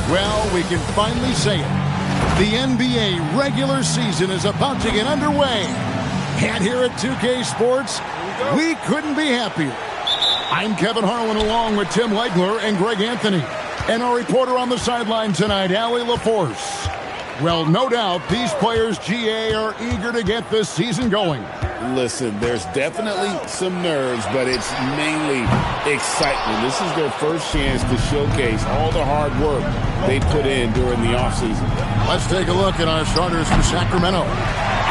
Well, we can finally say it. The NBA regular season is about to get underway. And here at 2K Sports, we couldn't be happier. I'm Kevin Harlan along with Tim Legler and Greg Anthony. And our reporter on the sideline tonight, Allie LaForce. Well, no doubt these players, GA, are eager to get this season going. Listen, there's definitely some nerves, but it's mainly excitement. This is their first chance to showcase all the hard work they put in during the offseason. Let's take a look at our starters for Sacramento.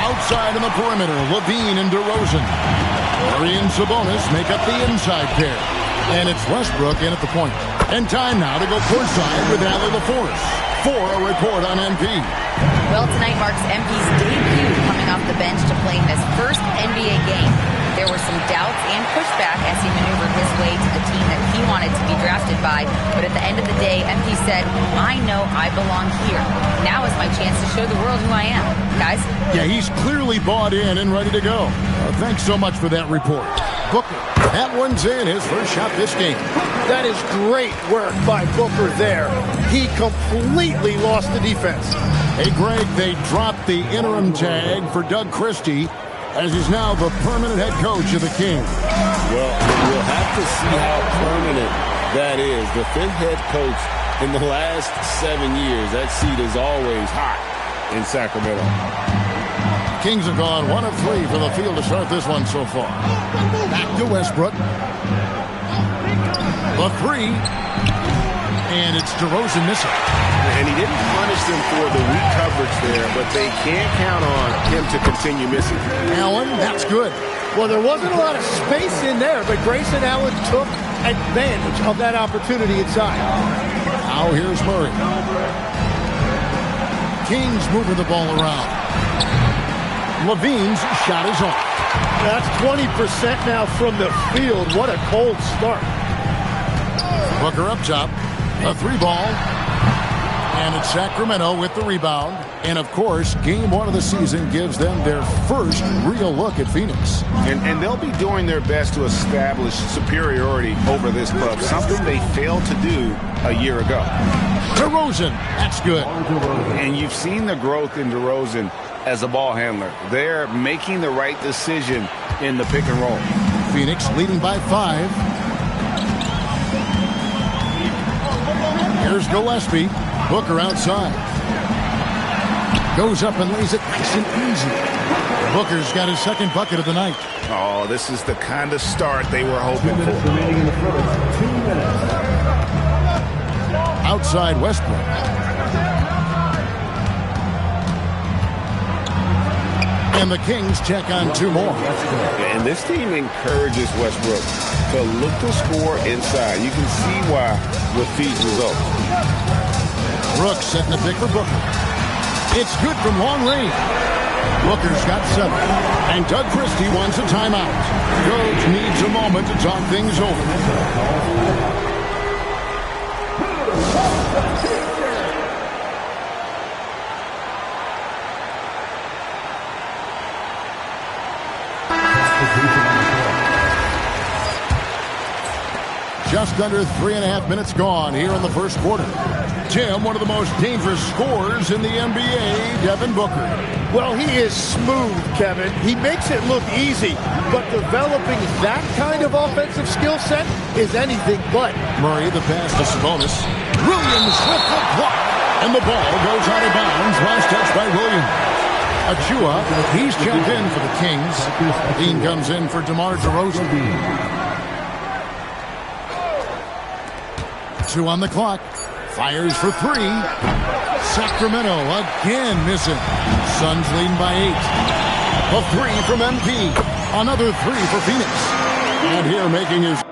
Outside in the perimeter, LaVine and DeRozan. Murray and Sabonis make up the inside pair. And it's Westbrook in at the point. And time now to go courtside with Allie LaForce for a report on MP. Well, tonight marks MP's debut coming off the bench to play in his first NBA game. There were some doubts and pushback as he maneuvered his way to the team that he wanted to be drafted by. But at the end of the day, MP said, I know I belong here. Now is my chance to show the world who I am. Guys? Yeah, he's clearly bought in and ready to go. Thanks so much for that report. Booker, that one's in, his first shot this game. That is great work by Booker there. He completely lost the defense. Hey, Greg, they dropped the interim tag for Doug Christie as he's now the permanent head coach of the Kings. Well, we'll have to see how permanent that is. The fifth head coach in the last 7 years. That seat is always hot in Sacramento. Kings have gone 1 of 3 for the field to start this one so far. Back to Westbrook. The three. And it's DeRozan missing. And he didn't punish them for the weak coverage there, but they can't count on him to continue missing. Allen, that's good. Well, there wasn't a lot of space in there, but Grayson Allen took advantage of that opportunity inside. Now here's Murray. Kings moving the ball around. LaVine's shot is off. That's 20% now from the field. What a cold start. Booker up top. A three ball. And it's Sacramento with the rebound. And, of course, game 1 of the season gives them their first real look at Phoenix. And they'll be doing their best to establish superiority over this club, something they failed to do a year ago. DeRozan, that's good. And you've seen the growth in DeRozan as a ball handler. They're making the right decision in the pick and roll. Phoenix leading by 5. Here's Gillespie. Booker outside. Goes up and lays it nice and easy. Booker's got his second bucket of the night. Oh, this is the kind of start they were hoping for. Outside Westbrook. And the Kings check on 2 more. And this team encourages Westbrook to look to score inside. You can see why with these results. Brooks setting the pick for Booker. It's good from long range. Booker's got 7. And Doug Christie wants a timeout. Coach needs a moment to talk things over. Just under 3.5 minutes gone here in the first quarter. Tim, one of the most dangerous scorers in the NBA, Devin Booker. Well, he is smooth, Kevin. He makes it look easy, but developing that kind of offensive skill set is anything but. Murray, the pass to Sabonis. Williams with the block. And the ball goes out of bounds. Last touch by Williams. Achua, he's checked in for the Kings. Dean comes in for DeMar DeRozan. 2 on the clock. Fires for 3. Sacramento again missing. Suns leading by 8. A 3 from MP. Another 3 for Phoenix. And here making his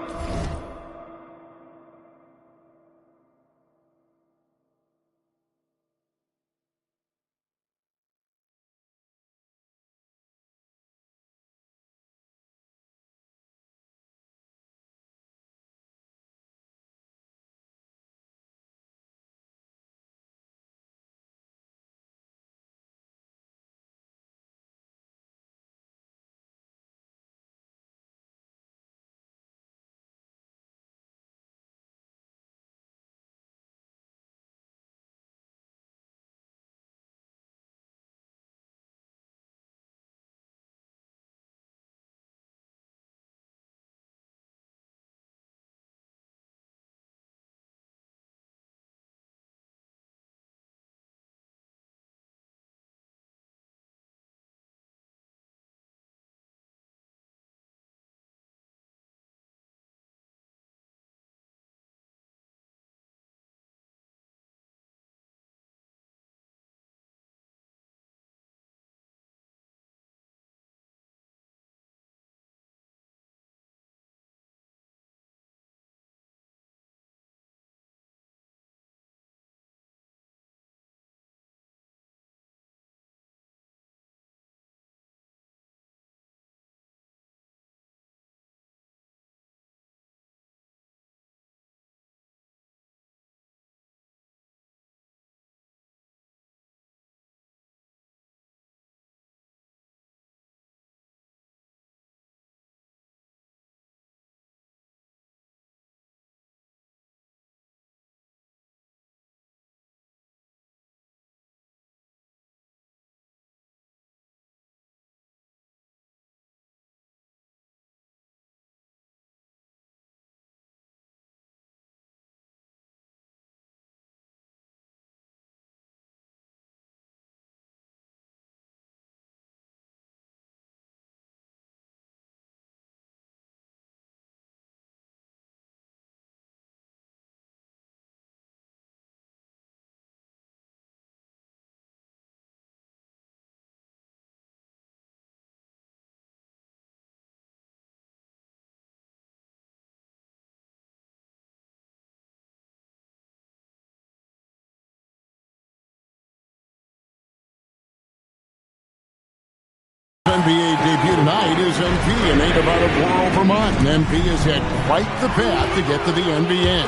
NBA debut tonight is MP, a native out of rural Vermont. And MP has had quite the path to get to the NBA.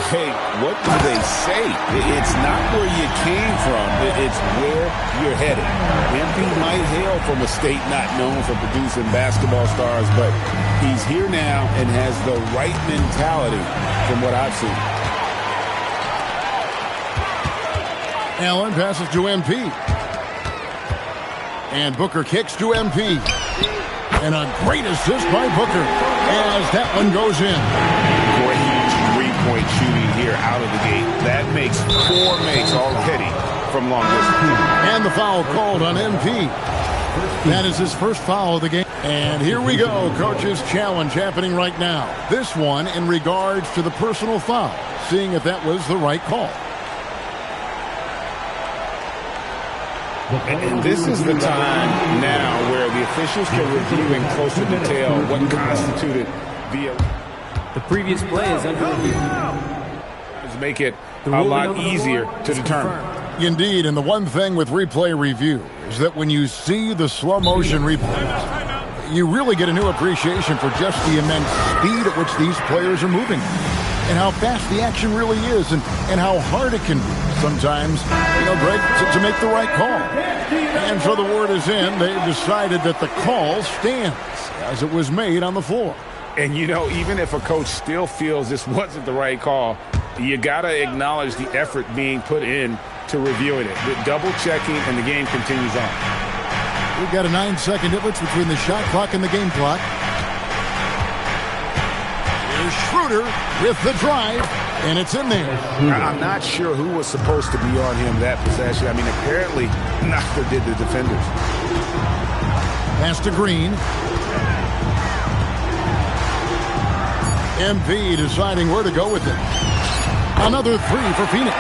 Hey, what do they say? It's not where you came from. It's where you're headed. MP might hail from a state not known for producing basketball stars, but he's here now and has the right mentality from what I've seen. Allen passes to MP. And Booker kicks to MP. And a great assist by Booker as that one goes in. Great three-point shooting here out of the gate. That makes 4 makes already from long distance. And the foul called on MP. That is his first foul of the game. And here we go. Coach's challenge happening right now. This one in regards to the personal foul. Seeing if that was the right call. And this is the time now where the officials can review in closer detail what constituted the previous play is under review. Make it a lot easier to determine. Indeed, and the one thing with replay review is that when you see the slow motion replays, you really get a new appreciation for just the immense speed at which these players are moving and how fast the action really is and how hard it can be sometimes, Greg, to make the right call. And so the word is in. They've decided that the call stands as it was made on the floor. And, even if a coach still feels this wasn't the right call, you got to acknowledge the effort being put in to reviewing it. The double-checking, and the game continues on. We've got a 9-second difference between the shot clock and the game clock. Here's Schroeder with the drive, and it's in there. I'm not sure who was supposed to be on him that possession. I mean, apparently neither did the defenders. Pass to Green. MP deciding where to go with it. Another 3 for Phoenix.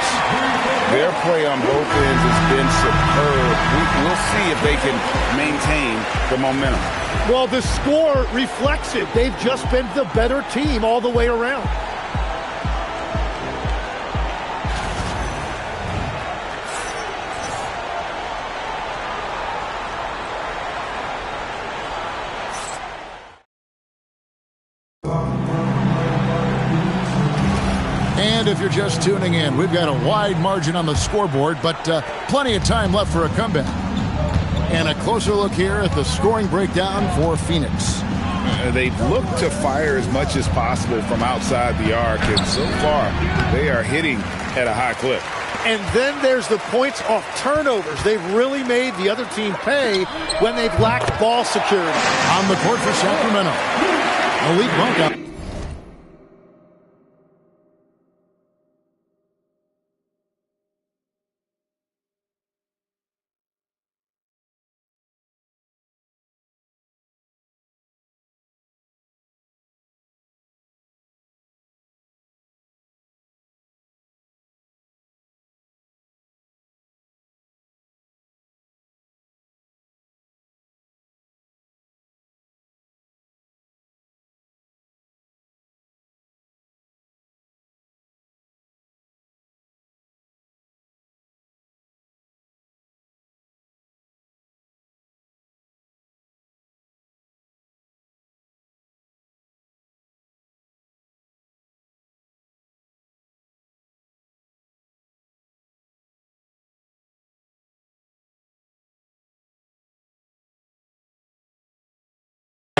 Their play on both ends has been superb. We'll see if they can maintain the momentum. Well, the score reflects it. They've just been the better team all the way around. And if you're just tuning in, we've got a wide margin on the scoreboard, but plenty of time left for a comeback. And a closer look here at the scoring breakdown for Phoenix. They've looked to fire as much as possible from outside the arc, and so far they are hitting at a high clip. And then there's the points off turnovers. They've really made the other team pay when they've lacked ball security. On the court for Sacramento, Malik Monk.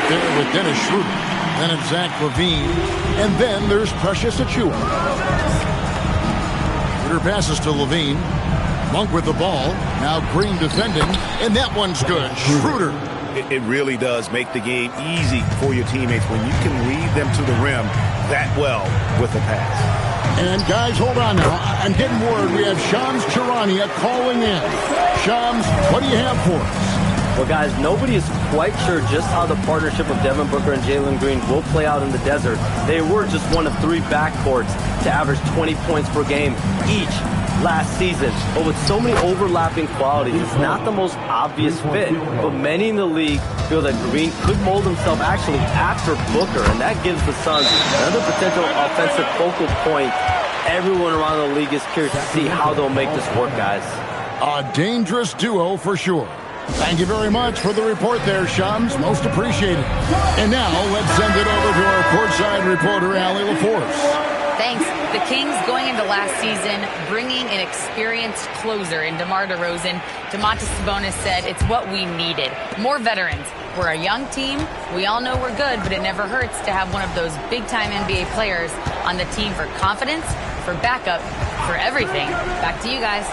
There with Dennis Schroeder, then it's Zach LaVine, and then there's Precious Achiuwa. Schroeder passes to LaVine. Monk with the ball. Now Green defending, and that one's good. Schroeder. It really does make the game easy for your teammates when you can lead them to the rim that well with a pass. And guys, hold on now. I'm getting word we have Shams Charania calling in. Shams, what do you have for us? Well, guys, nobody is quite sure just how the partnership of Devin Booker and Jalen Green will play out in the desert. They were just one of 3 backcourts to average 20 points per game each last season. But with so many overlapping qualities, it's not the most obvious fit. But many in the league feel that Green could mold himself actually after Booker, and that gives the Suns another potential offensive focal point. Everyone around the league is curious to see how they'll make this work, guys. A dangerous duo for sure. Thank you very much for the report there, Shams. Most appreciated. And now let's send it over to our courtside reporter, Allie LaForce. Thanks. The Kings going into last season, bringing an experienced closer in DeMar DeRozan. Domantas Sabonis said it's what we needed. More veterans. We're a young team. We all know we're good, but it never hurts to have one of those big-time NBA players on the team for confidence, for backup, for everything. Back to you guys.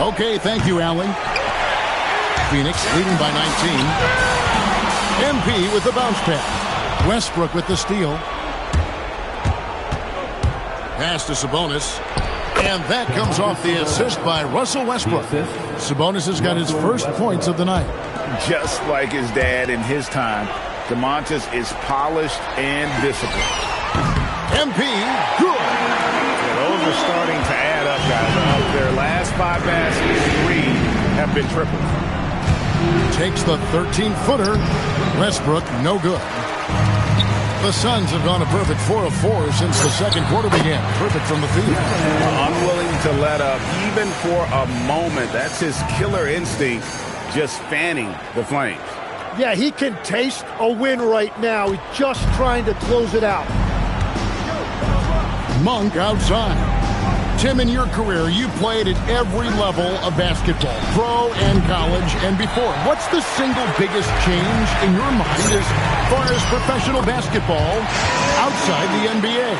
Okay, thank you, Allie. Phoenix leading by 19. MP with the bounce pass. Westbrook with the steal. Pass to Sabonis. And that comes off the assist by Russell Westbrook. Sabonis has got his first points of the night. Just like his dad in his time, Domantas is polished and disciplined. MP, good. Yeah, those are starting to add up, guys. Of their last 5 baskets, 3 have been triples. Takes the 13-footer. Westbrook, no good. The Suns have gone a perfect 4 of 4 since the second quarter began. Perfect from the field. Unwilling to let up, even for a moment. That's his killer instinct, just fanning the flames. Yeah, he can taste a win right now. He's just trying to close it out. Monk outside. Tim, in your career, you played at every level of basketball, pro and college and before. What's the single biggest change in your mind as far as professional basketball outside the NBA?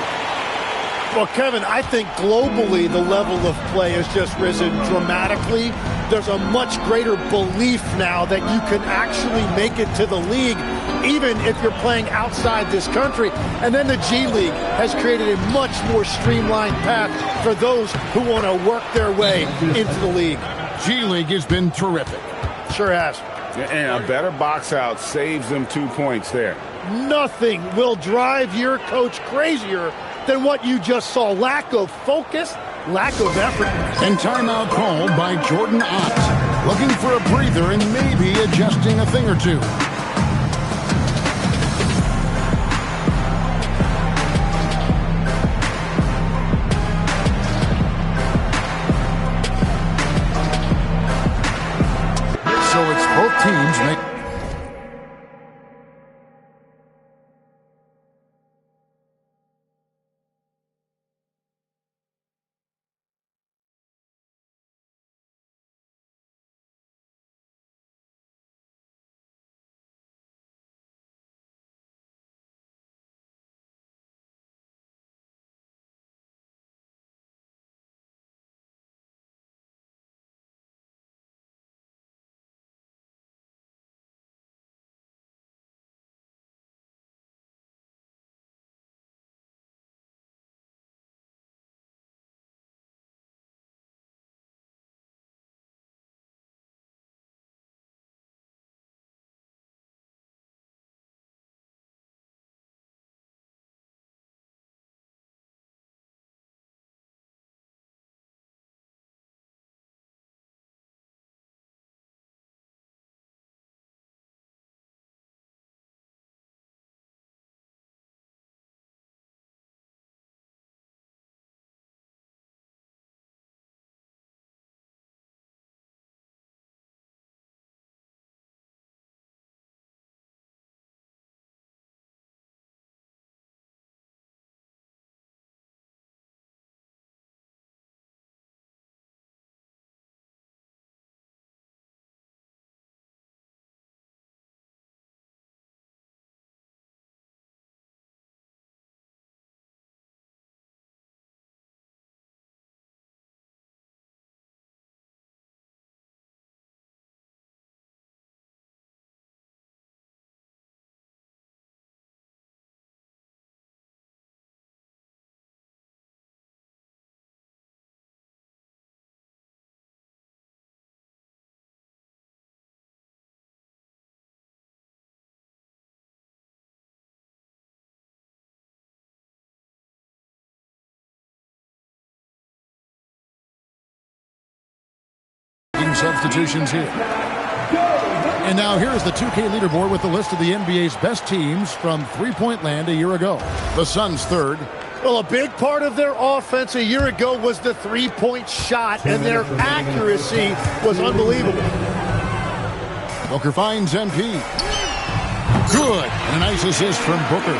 Well, Kevin, I think globally the level of play has just risen dramatically. There's a much greater belief now that you can actually make it to the league, even if you're playing outside this country. And then the G League has created a much more streamlined path for those who want to work their way into the league. G League has been terrific. Sure has. And a better box out saves them 2 points there. Nothing will drive your coach crazier than what you just saw. Lack of focus, lack of effort. And timeout called by Jordan Ott. Looking for a breather and maybe adjusting a thing or two. So it's both teams make. Substitutions here. And now here's the 2K leaderboard with the list of the NBA's best teams from three-point land a year ago. The Suns third. Well, a big part of their offense a year ago was the three-point shot, and their accuracy was unbelievable. Booker finds MP. Good. And a nice assist from Booker.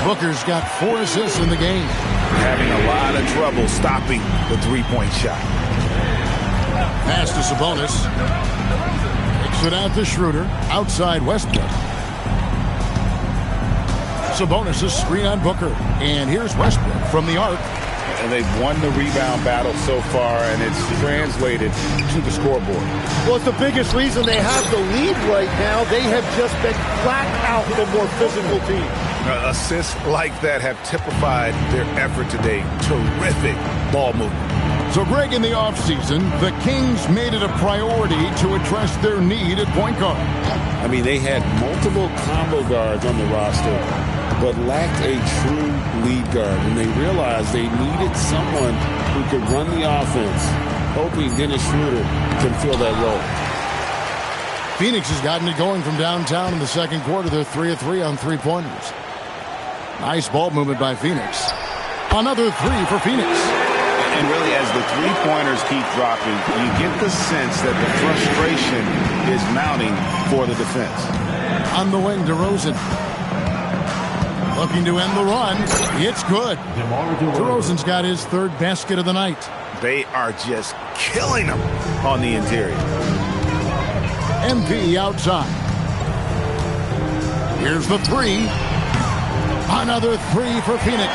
Booker's got 4 assists in the game. Having a lot of trouble stopping the three-point shot. Pass to Sabonis. Takes it out to Schroeder. Outside Westbrook. Sabonis' screen on Booker. And here's Westbrook from the arc. And they've won the rebound battle so far, and it's translated to the scoreboard. Well, it's the biggest reason they have the lead right now. They have just been flat out the more physical team. Assists like that have typified their effort today. Terrific ball movement. So, Greg, in the offseason, the Kings made it a priority to address their need at point guard. I mean, they had multiple combo guards on the roster, but lacked a true lead guard. And they realized they needed someone who could run the offense, hoping Dennis Schroeder can fill that role. Phoenix has gotten it going from downtown in the second quarter. They're 3 of 3 on three-pointers. Nice ball movement by Phoenix. Another 3 for Phoenix. And really, as the three-pointers keep dropping, you get the sense that the frustration is mounting for the defense. On the wing, DeRozan. Looking to end the run. It's good. DeRozan's got his 3rd basket of the night. They are just killing them on the interior. MP outside. Here's the 3. Another 3 for Phoenix.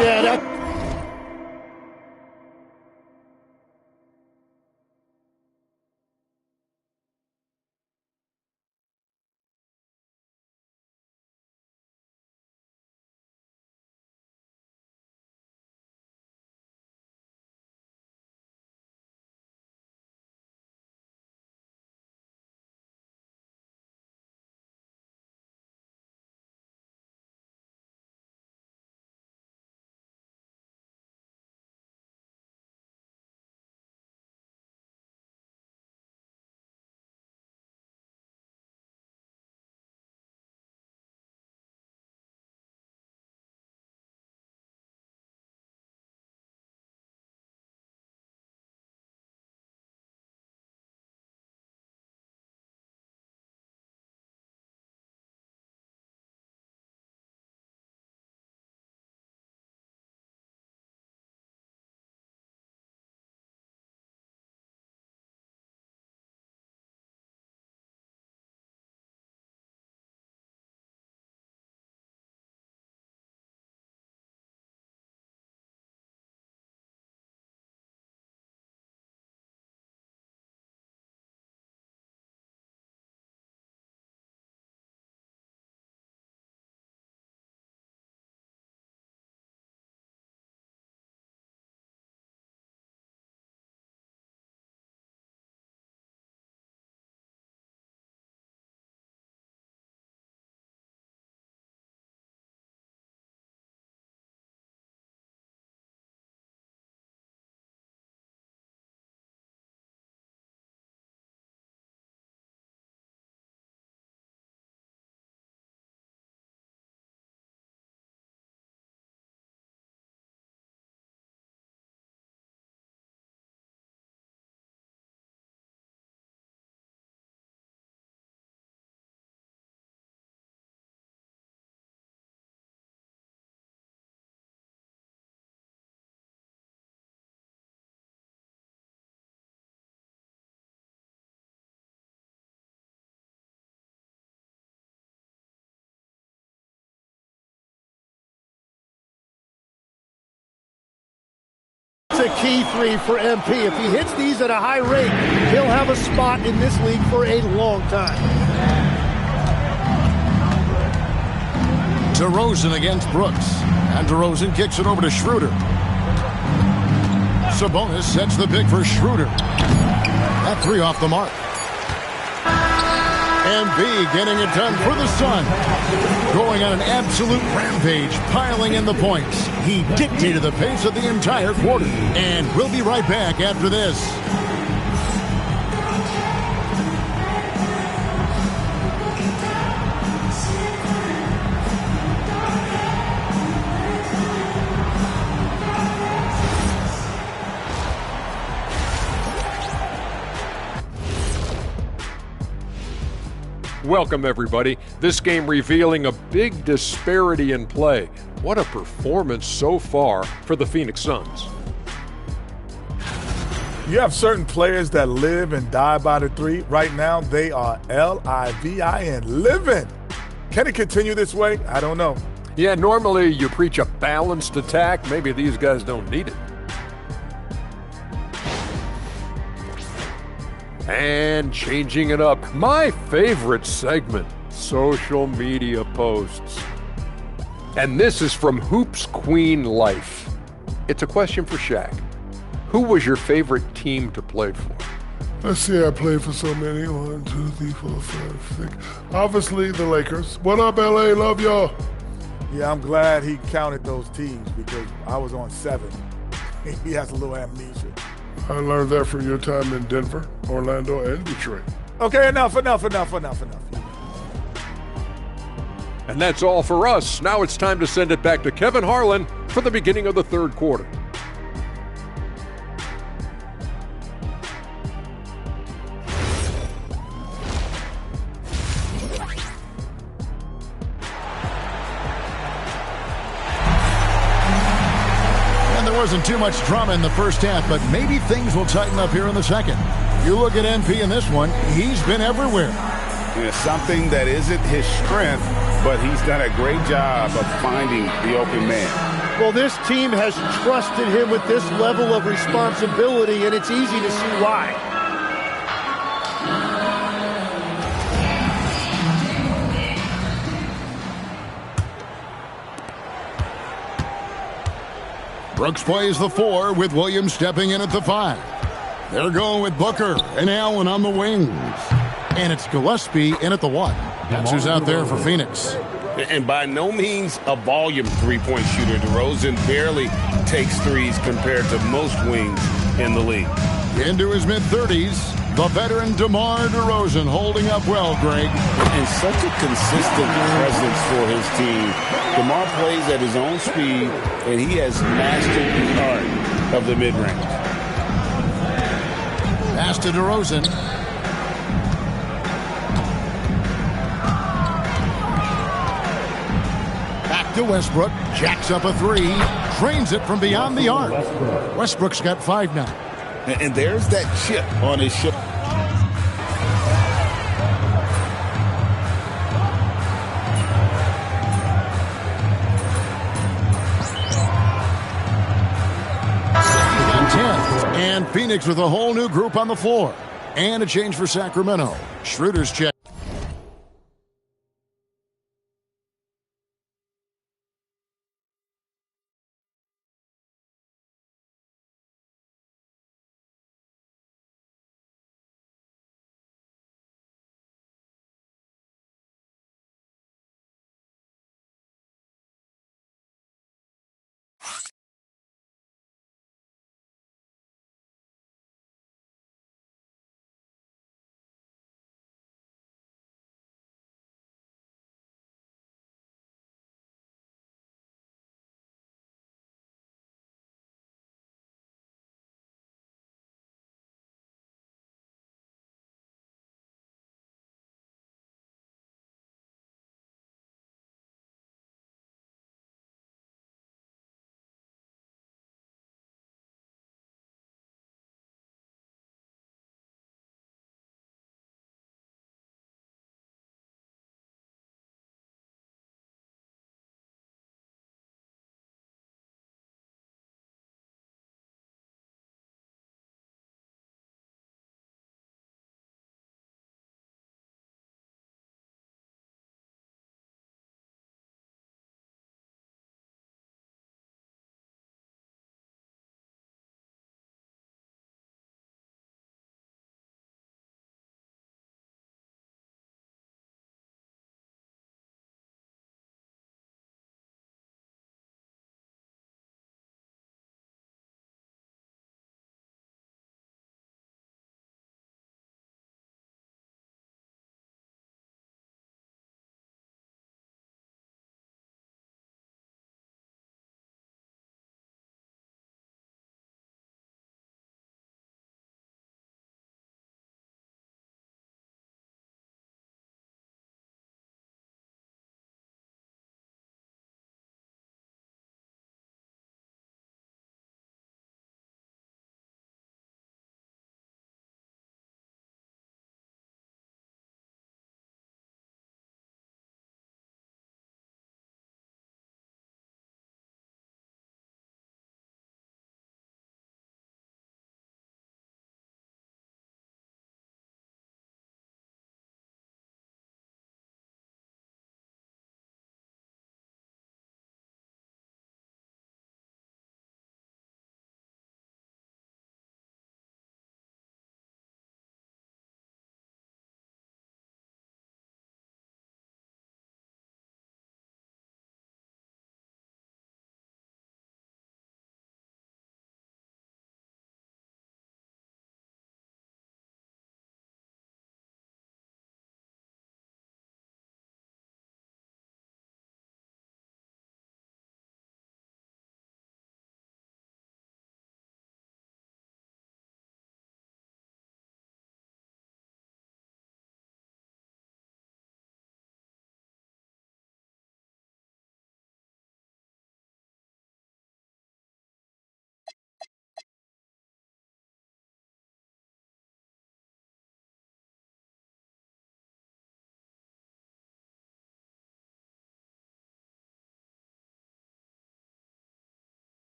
Yeah, that a key three for MP. If he hits these at a high rate, he'll have a spot in this league for a long time. DeRozan against Brooks. And DeRozan kicks it over to Schroeder. Sabonis sets the pick for Schroeder. That three off the mark. Embiid getting it done for the Suns. Going on an absolute rampage, piling in the points. He dictated the pace of the entire quarter. And we'll be right back after this. Welcome, everybody. This game revealing a big disparity in play. What a performance so far for the Phoenix Suns. You have certain players that live and die by the three. Right now, they are L-I-V-I-N, living. Can it continue this way? I don't know. Yeah, normally you preach a balanced attack. Maybe these guys don't need it. And changing it up, my favorite segment, social media posts. And this is from Hoops Queen Life. It's a question for Shaq. Who was your favorite team to play for? Let's see, I played for so many. 1, 2, 3, 4, 5, 6. Obviously, the Lakers. What up, LA? Love y'all. Yeah, I'm glad he counted those teams because I was on 7. He has a little amnesia. I learned that from your time in Denver, Orlando, and Detroit. Okay, enough. And that's all for us. Now it's time to send it back to Kevin Harlan for the beginning of the third quarter. Wasn't too much drama in the first half, but maybe things will tighten up here in the second. You look at MP in this one, he's been everywhere. Yeah, something that isn't his strength, but he's done a great job of finding the open man. Well, this team has trusted him with this level of responsibility, and it's easy to see why. Brooks plays the 4 with Williams stepping in at the 5. They're going with Booker and Allen on the wings. And it's Gillespie in at the 1. That's who's out there for Phoenix. And by no means a volume three-point shooter. DeRozan barely takes threes compared to most wings in the league. Into his mid-30s, the veteran DeMar DeRozan holding up well, Greg. And such a consistent presence for his team. DeMar plays at his own speed, and he has mastered the art of the mid-range. Pass to DeRozan. Back to Westbrook. Jacks up a 3. Drains it from beyond the arc. Westbrook's got 5 now. And there's that chip on his shoulder. And Phoenix with a whole new group on the floor. And a change for Sacramento. Schroeder's check.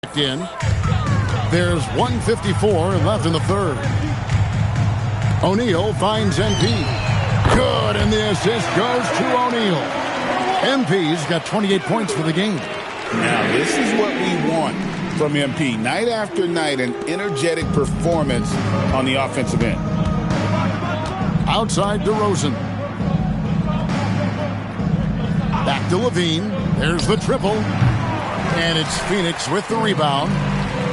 In. There's 1:54 left in the third. O'Neal finds MP. Good, and the assist goes to O'Neal. MP's got 28 points for the game. Now, this is what we want from MP. Night after night, an energetic performance on the offensive end. Outside DeRozan. Back to Levine. There's the triple. And it's Phoenix with the rebound.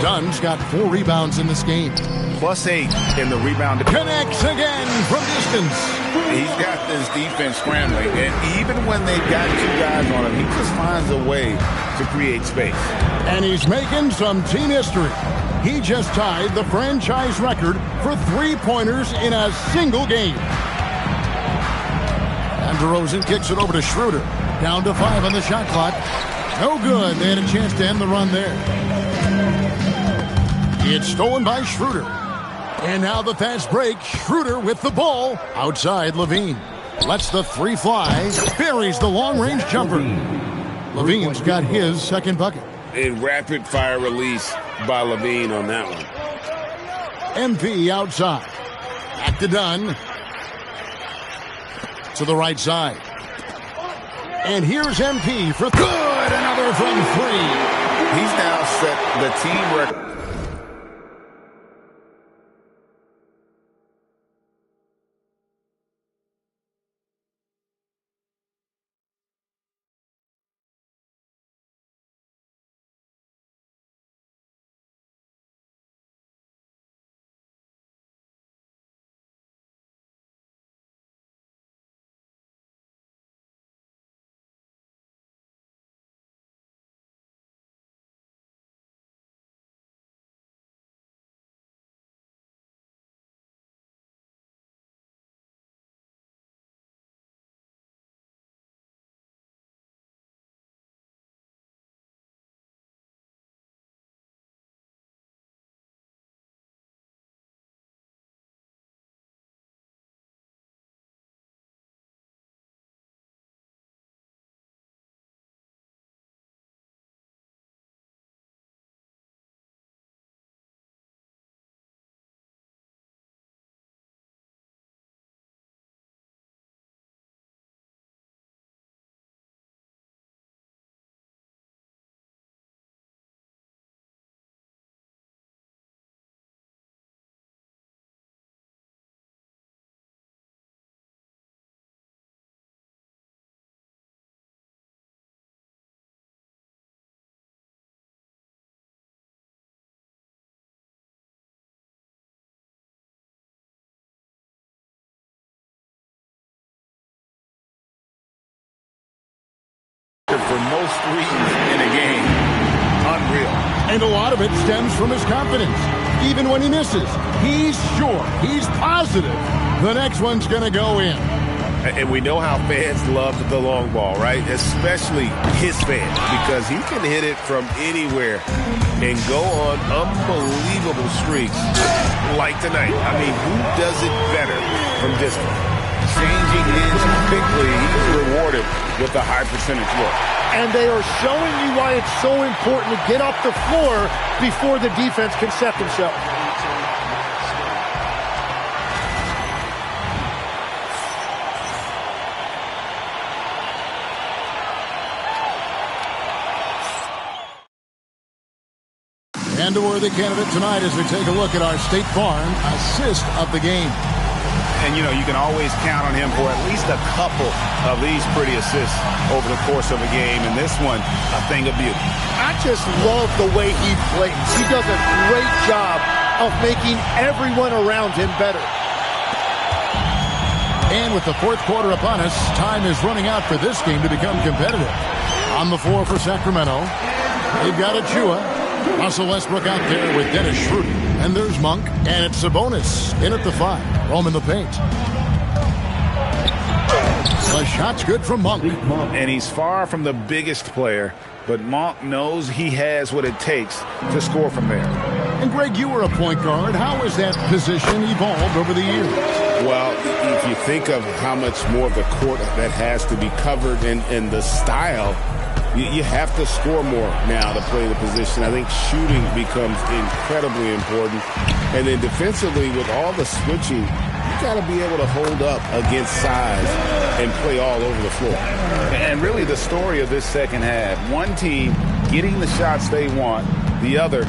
Dunn's got 4 rebounds in this game. +8 in the rebound. Connects again from distance. He's got this defense scrambling, and even when they've got 2 guys on him, he just finds a way to create space. And he's making some team history. He just tied the franchise record for 3-pointers in a single game. And DeRozan kicks it over to Schroeder. Down to 5 on the shot clock. No good. They had a chance to end the run there. It's stolen by Schroeder. And now the fast break. Schroeder with the ball. Outside Levine. Lets the 3 fly. Buries the long-range jumper. Levine's got his second bucket. A rapid-fire release by Levine on that one. MP outside. Back to Dunn. To the right side. And here's MP for good. Another from 3. He's now set the team record. For most threes in a game. Unreal. And a lot of it stems from his confidence. Even when he misses, he's sure, he's positive the next one's going to go in. And we know how fans love the long ball, right? Especially his fans, because he can hit it from anywhere and go on unbelievable streaks like tonight. I mean, who does it better from distance? Changing ends quickly, he's rewarded with a high percentage look. And they are showing you why it's so important to get off the floor before the defense can set themselves. And a worthy candidate tonight as we take a look at our State Farm assist of the game. And, you know, you can always count on him for at least a couple of these pretty assists over the course of a game. And this one, a thing of beauty. I just love the way he plays. He does a great job of making everyone around him better. And with the fourth quarter upon us, time is running out for this game to become competitive. On the floor for Sacramento, they've got Achua. Russell Westbrook out there with Dennis Schroeder. And there's Monk. And it's Sabonis in at the 5. Roaming the paint. The shot's good from Monk. And he's far from the biggest player, but Monk knows he has what it takes to score from there. And Greg, you were a point guard. How has that position evolved over the years? Well, if you think of how much more of the court that has to be covered and the style You have to score more now to play the position. I think shooting becomes incredibly important. And then defensively, with all the switching, you got to be able to hold up against size and play all over the floor. And really the story of this second half, one team getting the shots they want, the other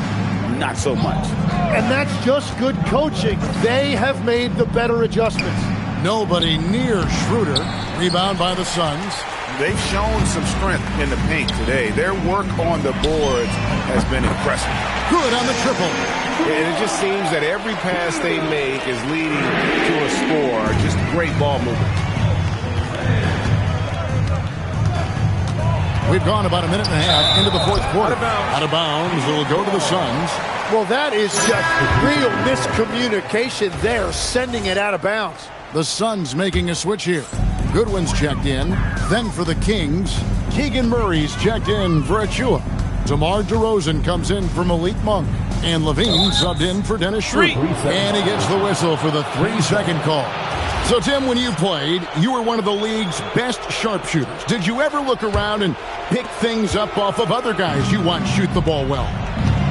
not so much. And that's just good coaching. They have made the better adjustments. Nobody near Schroeder. Rebound by the Suns. They've shown some strength in the paint today. Their work on the boards has been impressive. Good on the triple. And it just seems that every pass they make is leading to a score. Just great ball movement. We've gone about a minute and a half into the fourth quarter. Out of bounds. It'll go to the Suns. Well, that is just real miscommunication there, sending it out of bounds. The Suns making a switch here. Goodwin's checked in. Then for the Kings, Keegan Murray's checked in for Achua. DeMar DeRozan comes in for Malik Monk. And Levine subbed in for Dennis Schroeder. And he gets the whistle for the 3-second call. So, Tim, when you played, you were one of the league's best sharpshooters. Did you ever look around and pick things up off of other guys you watch shoot the ball well?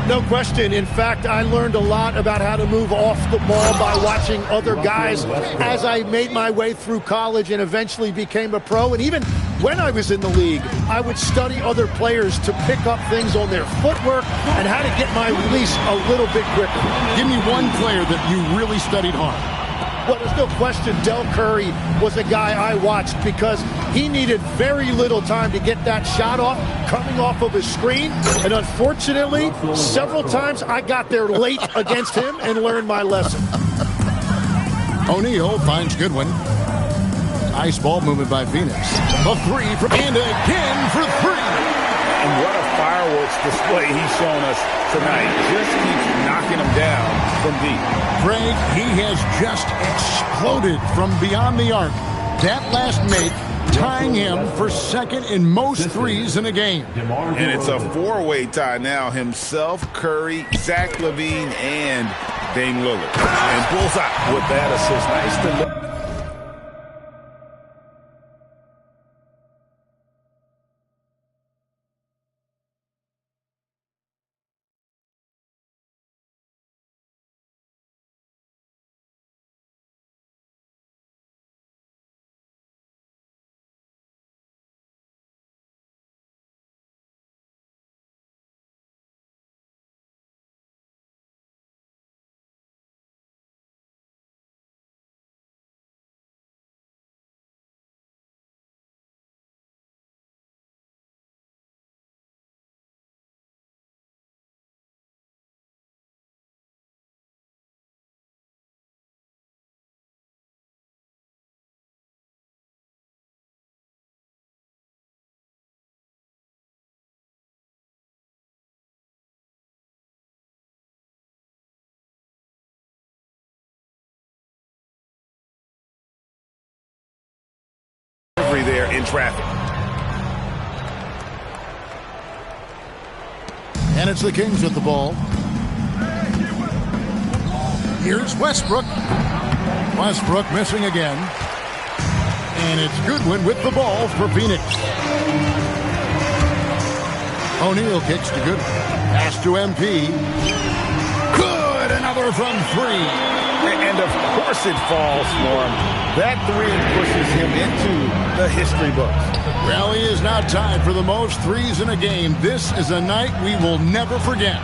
No question. In fact, I learned a lot about how to move off the ball by watching other guys as I made my way through college and eventually became a pro. And even when I was in the league, I would study other players to pick up things on their footwork and how to get my release a little bit quicker. Give me one player that you really studied hard. Well, there's no question Del Curry was a guy I watched because he needed very little time to get that shot off coming off of his screen. And unfortunately, several times I got there late against him and learned my lesson. O'Neal finds Goodwin. Nice ball movement by Phoenix. A three from and again for three. And what a fireworks display he's shown us tonight. Just keeps knocking them down from deep. Greg, he has just exploded from beyond the arc. That last make tying him for second in most threes in a game. And it's a four-way tie now. Himself, Curry, Zach LaVine, and Dame Lillard. And bullseye with that assist. Nice to look. There in traffic. And it's the Kings with the ball. Here's Westbrook. Westbrook missing again. And it's Goodwin with the ball for Phoenix. O'Neal kicks to Goodwin. Pass to MP. Good! Another from three. And of course it falls for him. That three pushes him into the history books. Well, he is now tied for the most threes in a game. This is a night we will never forget.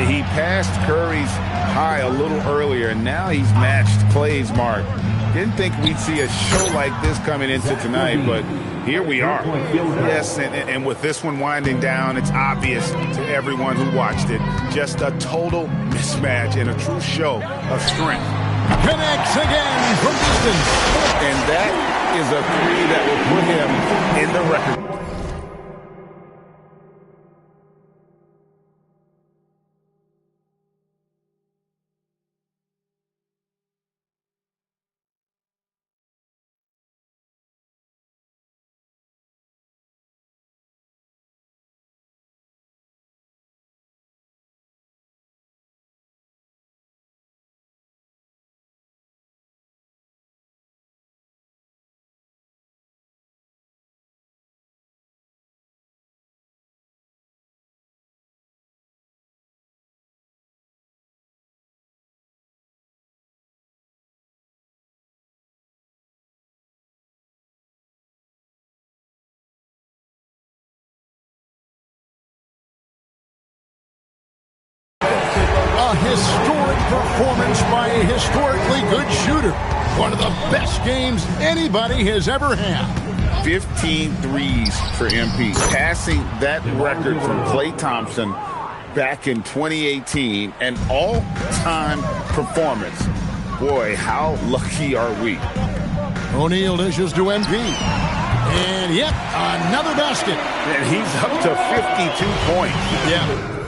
He passed Curry's high a little earlier, and now he's matched Clay's mark. Didn't think we'd see a show like this coming into tonight, but here we are. Yes, and with this one winding down, it's obvious to everyone who watched it. Just a total mismatch and a true show of strength. Connects again from distance. And that is a three that will put him in the record. A historic performance by a historically good shooter. One of the best games anybody has ever had. 15 threes for MP, passing that record from Klay Thompson back in 2018, an all-time performance. Boy, how lucky are we? O'Neal dishes to MP. And yet another basket. And he's up to 52 points. Yeah.